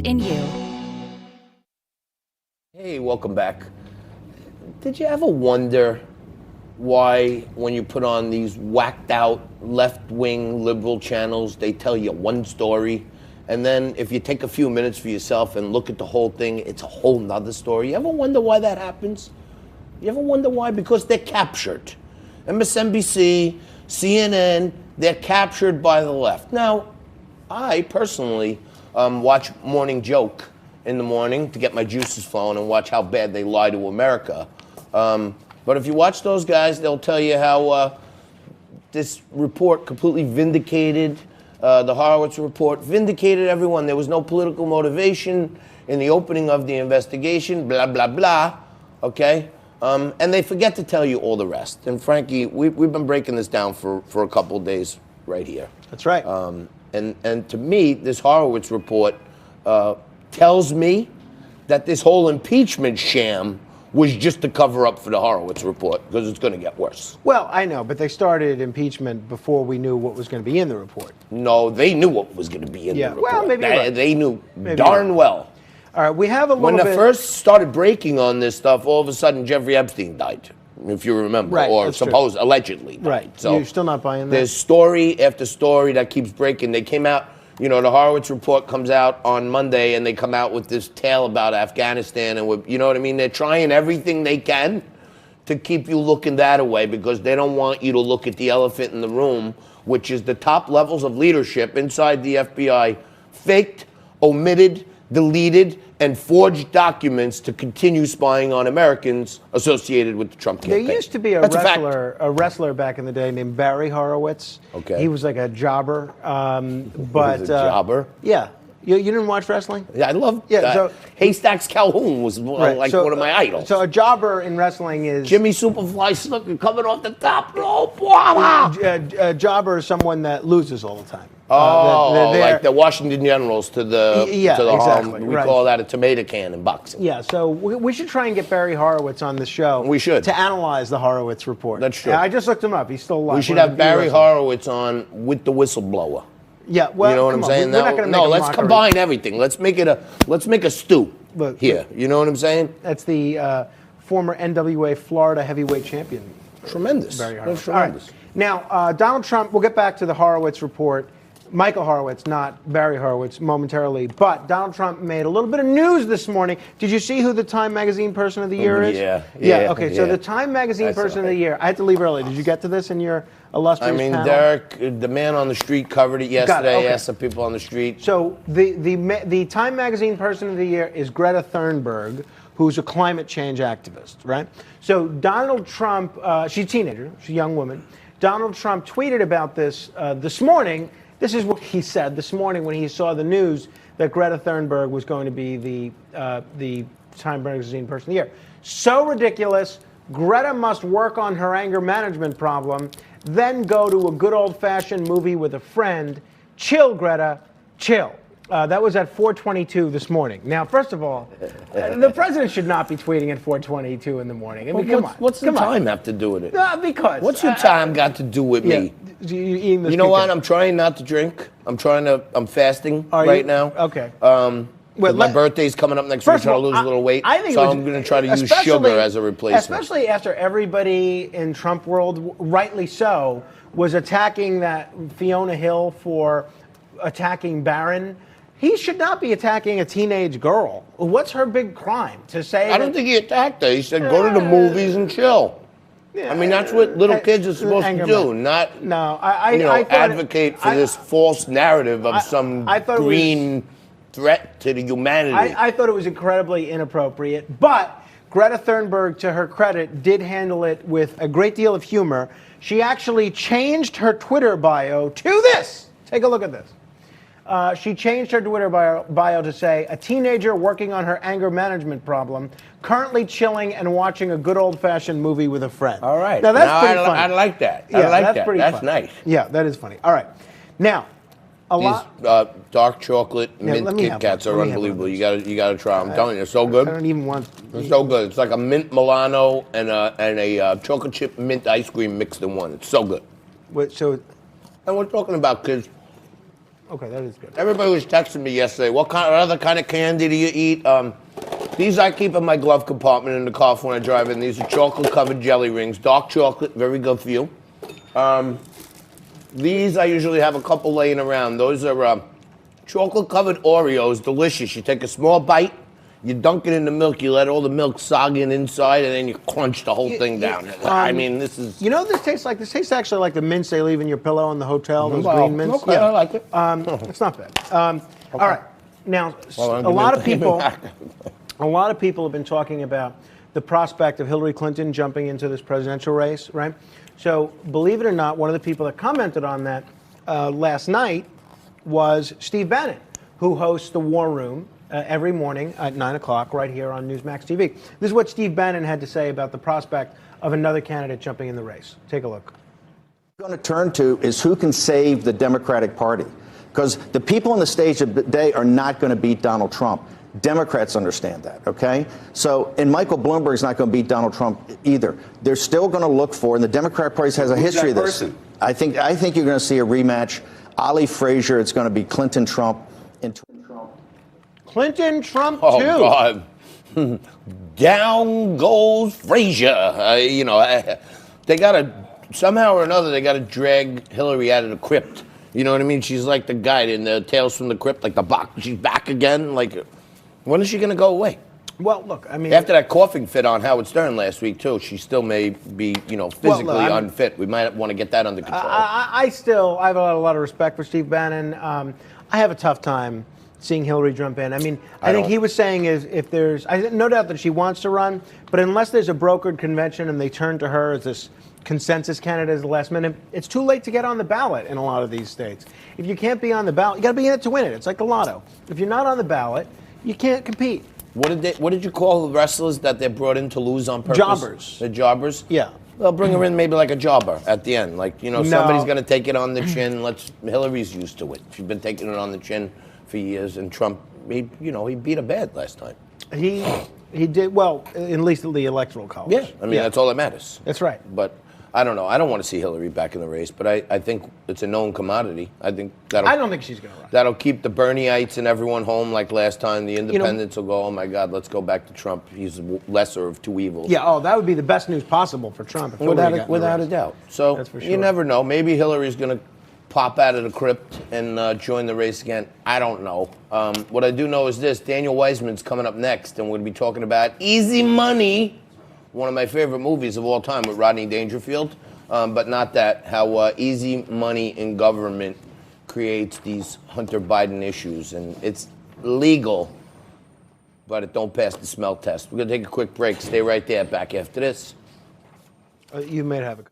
in you. Hey, welcome back. Did you ever wonder why, when you put on these whacked out left-wing liberal channels, they tell you one story, and then if you take a few minutes for yourself and look at the whole thing, it's a whole nother story? You ever wonder why that happens? You ever wonder why? Because they're captured. MSNBC, CNN, they're captured by the left. Now, I personally watch Morning Joke in the morning to get my juices flowing and watch how bad they lie to America. But if you watch those guys, they'll tell you how this report completely vindicated, the Horowitz Report vindicated everyone. There was no political motivation in the opening of the investigation, blah, blah, blah, okay? And they forget to tell you all the rest. And Frankie, we've been breaking this down for a couple of days right here. That's right. And to me, this Horowitz Report tells me that this whole impeachment sham was just to cover up for the Horowitz Report, because it's going to get worse. Well, I know, but they started impeachment before we knew what was going to be in the report. No, they knew what was going to be in the report. Well, maybe they knew darn well. All right, we have a little bit. When they first started breaking on this stuff, all of a sudden Jeffrey Epstein died, if you remember, right, or allegedly died. Right, So you're still not buying that? There's story after story that keeps breaking. They came out, the Horowitz Report comes out on Monday, and they come out with this tale about Afghanistan, and you know what I mean? They're trying everything they can to keep you looking that way, because they don't want you to look at the elephant in the room, which is the top levels of leadership inside the FBI faked, omitted, deleted, and forged documents to continue spying on Americans associated with the Trump campaign. There used to be a wrestler back in the day named Barry Horowitz. Okay. He was like a jobber. But a jobber? Yeah. You didn't watch wrestling? Yeah, I love so Haystacks Calhoun was one of my idols. So a jobber in wrestling is... Jimmy Superfly Snuka coming off the top rope. A jobber is someone that loses all the time. Like the Washington Generals to the exactly. Harlem. We call that a tomato can in boxing. Yeah, so we should try and get Barry Horowitz on the show. We should. To analyze the Horowitz Report. That's true. I just looked him up. He's still alive. We should have Barry Horowitz on with the whistleblower. Yeah, well, you know what I'm saying? We're not gonna make let's combine everything. Let's make a stew here. You know what I'm saying? That's the former NWA Florida heavyweight champion. Tremendous. Barry Horowitz. That's tremendous. All right. Now, Donald Trump, we'll get back to the Horowitz Report. Michael Horowitz, not Barry Horowitz, momentarily. But Donald Trump made a little bit of news this morning. Did you see who the Time Magazine Person of the Year is? Yeah. Okay, so the Time Magazine Person of the Year. I had to leave early. Did you get to this in your illustrious panel? Derek, the man on the street, covered it yesterday. Okay. Asked the people on the street. So the Time Magazine Person of the Year is Greta Thunberg, who's a climate change activist, right? So Donald Trump, she's a teenager, she's a young woman. Donald Trump tweeted about this this morning. This is what he said this morning when he saw the news that Greta Thunberg was going to be the Time Magazine Person of the Year. So ridiculous. Greta must work on her anger management problem, then go to a good old-fashioned movie with a friend. Chill, Greta, chill. That was at 4:22 this morning. Now, first of all, the president should not be tweeting at 4:22 in the morning. I mean, come on. What's the time have to do with it? No, because. What's your time got to do with me? You know what? I'm trying not to drink. I'm fasting right now. Okay. My birthday's coming up next week. I'm trying to lose a little weight. So I'm going to try to use sugar as a replacement. Especially after everybody in Trump world, rightly so, was attacking that Fiona Hill for attacking Barron. He should not be attacking a teenage girl. What's her big crime? To say I don't think he attacked her. He said, go to the movies and chill. I mean, that's what little kids are supposed to do, not advocate for this false narrative of some green threat to the humanity. I thought it was incredibly inappropriate, but Greta Thunberg, to her credit, did handle it with a great deal of humor. She actually changed her Twitter bio to this. Take a look at this. She changed her Twitter bio to say, a teenager working on her anger management problem, currently chilling and watching a good old-fashioned movie with a friend. All right. Now, that's pretty funny. I like that. Yeah, I like that's that. pretty That's funny. nice. Yeah, that is funny. All right. Now, These dark chocolate mint let me Kit have Kats one. are Let me have unbelievable. one. You gotta try them. I'm telling you, they're so good. I don't even want... They're so good. It's like a mint Milano and a chocolate chip mint ice cream mixed in one. It's so good. So... And we're talking about kids Okay, that is good. Everybody was texting me yesterday. What other kind of candy do you eat? These I keep in my glove compartment in the car when I drive in. These are chocolate-covered jelly rings, dark chocolate, very good for you. These I usually have a couple laying around. Those are chocolate-covered Oreos, delicious. You take a small bite, you dunk it in the milk, you let all the milk sog in inside, and then you crunch the whole thing down. I mean, this is... You know what this tastes like? This tastes actually like the mints they leave in your pillow in the hotel, those green mints. Okay, yeah. I like it. It's not bad. Okay. All right. Now, a lot of people have been talking about the prospect of Hillary Clinton jumping into this presidential race, right? So, believe it or not, one of the people that commented on that last night was Steve Bannon, who hosts the War Room every morning at 9 o'clock right here on Newsmax TV. This is what Steve Bannon had to say about the prospect of another candidate jumping in the race. Take a look. What we're going to turn to is who can save the Democratic Party. Because the people on the stage today are not going to beat Donald Trump. Democrats understand that, okay? So, and Michael Bloomberg's not going to beat Donald Trump either. They're still going to look for, and the Democratic Party has a history of this. I think you're going to see a rematch. Ali Frazier, it's going to be Clinton Trump. Clinton Trump, too. Oh, God. Down goes Frazier. You know, they got to, somehow or another, they got to drag Hillary out of the crypt. You know what I mean? She's like the guy in the Tales from the Crypt, like the box. She's back again. Like, when is she going to go away? Well, look, I mean... After that coughing fit on Howard Stern last week, too, she still may be, you know, physically unfit. We might want to get that under control. I have a lot of respect for Steve Bannon. I have a tough time seeing Hillary jump in. I mean, I think he was saying is if there's... no doubt that she wants to run, but unless there's a brokered convention and they turn to her as this consensus candidate at the last minute, it's too late to get on the ballot in a lot of these states. If you can't be on the ballot, you got to be in it to win it. It's like the lotto. If you're not on the ballot, you can't compete. What did you call the wrestlers that they brought in to lose on purpose? Jobbers. The jobbers? Yeah. They'll bring her in maybe like a jobber at the end. Like, you know, somebody's going to take it on the chin. Hillary's used to it. She's been taking it on the chin for years, and Trump, he beat her bad last time. He did well, at least in the electoral college. Yeah, I mean, that's all that matters. That's right. But I don't know. I don't want to see Hillary back in the race, but I think it's a known commodity. I don't think she's going to run. That'll keep the Bernieites and everyone home like last time. The independents will go, oh, my God, let's go back to Trump. He's the lesser of two evils. Yeah, that would be the best news possible for Trump. If without a doubt. So that's for sure. You never know. Maybe Hillary's going to pop out of the crypt and join the race again. I don't know. What I do know is this. Daniel Weissman's coming up next, and we're going to be talking about Easy Money, one of my favorite movies of all time with Rodney Dangerfield. But not that, how easy money in government creates these Hunter Biden issues. And it's legal, but it don't pass the smell test. We're going to take a quick break. Stay right there. Back after this. You may have a...